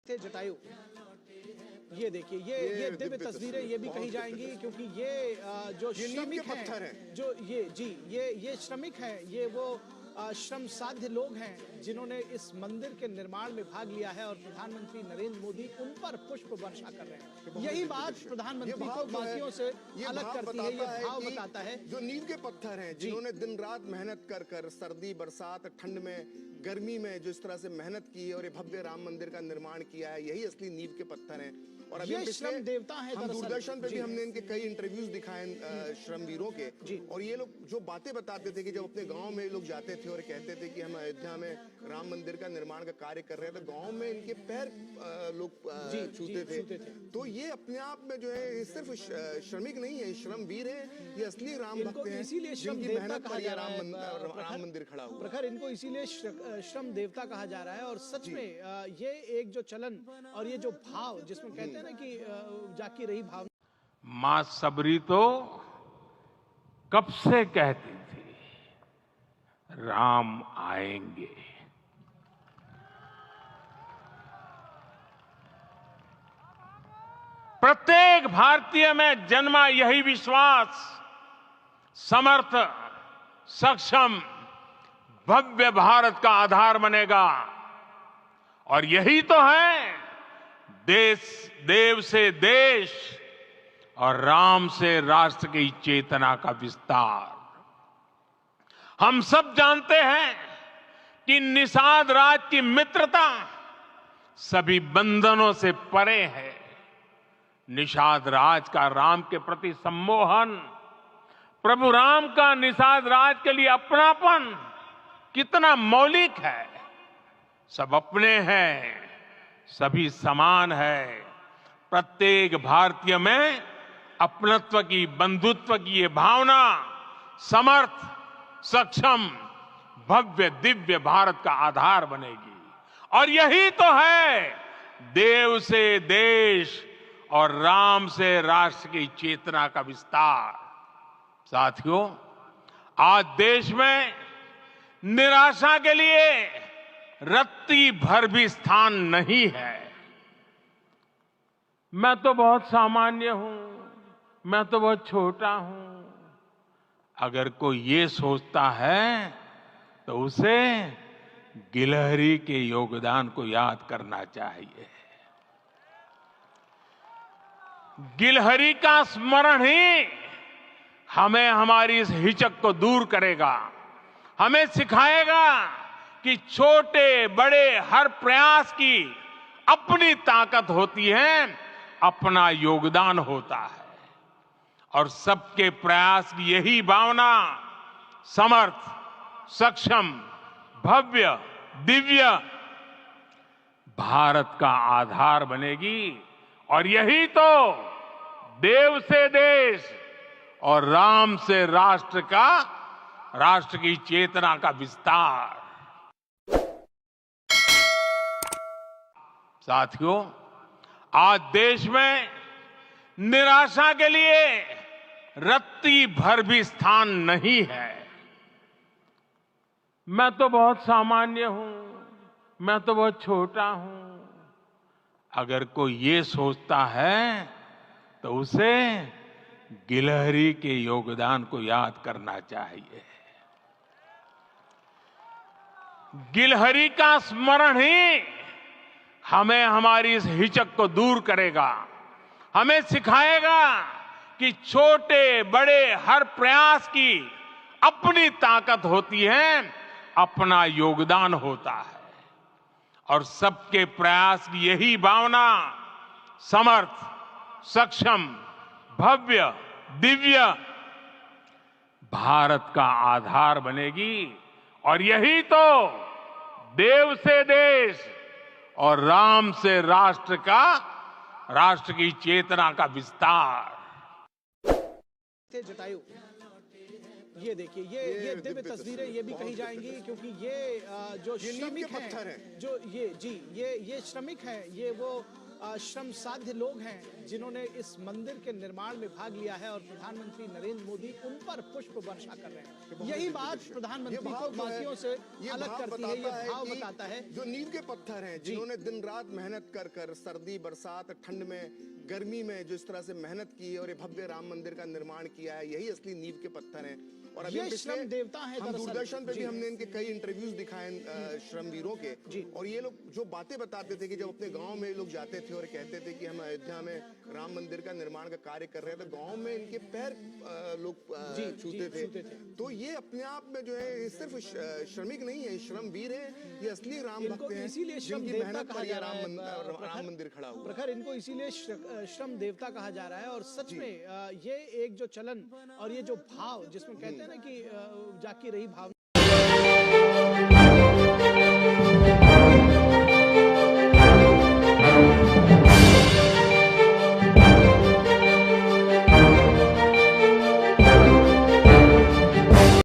थे जटायु। ये देखिए ये दिव्य तस्वीरें ये भी कही जाएंगी क्योंकि ये जो श्रमिक हैं, जो ये श्रमिक हैं, ये वो श्रम साध्य लोग हैं जिन्होंने इस मंदिर के निर्माण में भाग लिया है और प्रधानमंत्री नरेंद्र मोदी उन पर पुष्प वर्षा कर रहे हैं। यही बात प्रधानमंत्री को बाकियों से अलग करती है, ये भाव बताता है। जो नींव के पत्थर हैं, जिन्होंने दिन रात मेहनत कर कर सर्दी बरसात ठंड में गर्मी में जो इस तरह से मेहनत की है और ये भव्य राम मंदिर का निर्माण किया है, यही असली नींव के पत्थर हैं। और अभी ये श्रम देवता है। हम दूरदर्शन पे भी हमने इनके कई इंटरव्यूज दिखाए श्रमवीरों के, और ये लोग जो बातें बताते थे कि जब अपने गांव में लोग जाते थे और कहते थे कि हम अयोध्या में राम मंदिर का निर्माण का कार्य कर रहे हैं, तो गांव में इनके पैर लोग छूते थे। तो ये अपने आप में जो है सिर्फ श्रमिक नहीं है, श्रमवीर है, ये असली राम भक्त हैं, इसीलिए श्रम जिनकी देवता मेहनत कहा पर जा रहा है। राम मंदिर खड़ा हुआ। प्रखर इनको इसीलिए श्रम देवता कहा जा रहा है। और सच में ये एक जो चलन और ये जो भाव जिसमें कहते हैं ना कि जाकी रही भाव। मां सबरी तो कब से कहती थी राम आएंगे। प्रत्येक भारतीय में जन्मा यही विश्वास समर्थ, सक्षम, भव्य भारत का आधार बनेगा। और यही तो है देव से देश और राम से राष्ट्र की चेतना का विस्तार। हम सब जानते हैं कि निषाद राज की मित्रता सभी बंधनों से परे है। निषाद राज का राम के प्रति सम्मोहन, प्रभु राम का निषाद राज के लिए अपनापन कितना मौलिक है। सब अपने हैं, सभी समान है। प्रत्येक भारतीय में अपनत्व की, बंधुत्व की ये भावना समर्थ, सक्षम, भव्य दिव्य भारत का आधार बनेगी। और यही तो है देव से देश और राम से राष्ट्र की चेतना का विस्तार। साथियों, आज देश में निराशा के लिए रत्ती भर भी स्थान नहीं है। मैं तो बहुत सामान्य हूं, मैं तो बहुत छोटा हूं, अगर कोई ये सोचता है तो उसे गिलहरी के योगदान को याद करना चाहिए। गिलहरी का स्मरण ही हमें हमारी इस हिचक को दूर करेगा, हमें सिखाएगा कि छोटे बड़े हर प्रयास की अपनी ताकत होती है, अपना योगदान होता है। और सबके प्रयास की यही भावना समर्थ, सक्षम, भव्य, दिव्य भारत का आधार बनेगी। और यही तो देव से देश और राम से राष्ट्र की चेतना का विस्तार। साथियों, आज देश में निराशा के लिए रत्ती भर भी स्थान नहीं है। मैं तो बहुत सामान्य हूं, मैं तो बहुत छोटा हूं, अगर कोई ये सोचता है तो उसे गिलहरी के योगदान को याद करना चाहिए। गिलहरी का स्मरण ही हमें हमारी इस हिचक को दूर करेगा, हमें सिखाएगा कि छोटे बड़े हर प्रयास की अपनी ताकत होती है, अपना योगदान होता है। और सबके प्रयास की यही भावना समर्थ, सक्षम, भव्य, दिव्य भारत का आधार बनेगी। और यही तो देव से देश और राम से राष्ट्र की चेतना का विस्तार। थे जटायु। ये देखिए ये दिव्य तस्वीरें ये भी कही जाएंगी क्योंकि ये जो श्रमिक हैं, जो ये श्रमिक हैं, ये वो श्रम साध्य लोग हैं जिन्होंने इस मंदिर के निर्माण में भाग लिया है और प्रधानमंत्री नरेंद्र मोदी उन पर पुष्प वर्षा कर रहे हैं। यही बात प्रधानमंत्री को बाकियों से अलग करती है, ये भाव बताता है। जो नींव के पत्थर हैं, जिन्होंने दिन रात मेहनत कर कर सर्दी बरसात ठंड में गर्मी में जो इस तरह से मेहनत की है और ये भव्य राम मंदिर का निर्माण किया है, यही असली नींव के पत्थर हैं। और अभी ये श्रम देवता है हम दूरदर्शन पे भी हमने इनके कई इंटरव्यूज दिखाए श्रमवीरों के, और ये लोग जो बातें बताते थे कि जब अपने गांव में लोग जाते थे और कहते थे कि हम अयोध्या में राम मंदिर का निर्माण का कार्य कर रहे हैं, तो गांव में इनके पैर लोग छूते थे। तो ये अपने आप में जो है सिर्फ श्रमिक नहीं है, श्रमवीर है, ये असली राम भक्त हैं, इसीलिए श्रम जिनकी देवता मेहनत कहा पर जा ये रहा है। राम मंदिर खड़ा हुआ। प्रखर इनको इसीलिए श्रम देवता कहा जा रहा है। और सच में ये एक जो चलन और ये जो भाव जिसमें कहते हैं ना कि जाकी रही भावना